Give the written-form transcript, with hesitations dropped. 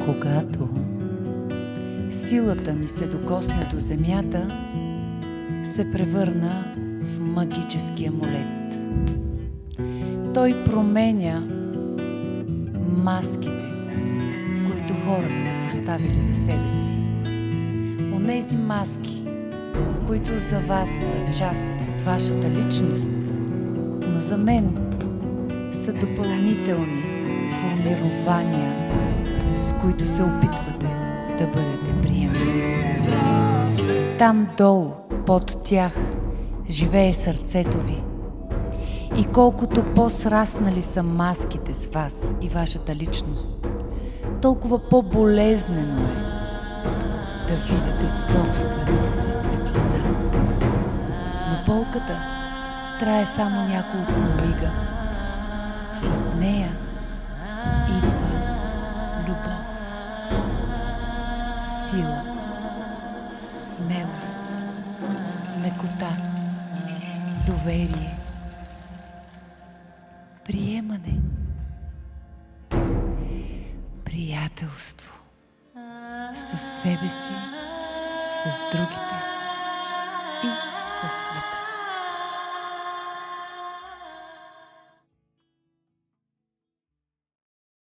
Когато силата ми се докосне до земята, се превърна в магически амулет. Той променя маските, които хората са поставили за себе си. Онези маски, които за вас са част от вашата личност, но за мен са допълнителни формирования, с които се опитвате да бъдете приемливи. Там долу, под тях, живее сърцето ви. И колкото по-сраснали са маските с вас и вашата личност, толкова по-болезнено е да видите собствената си светлина. Но болката трае само няколко мига. След нея идва любов, сила, смелост, мекота, доверие, приемане, приятелство със себе си, с другите и със света.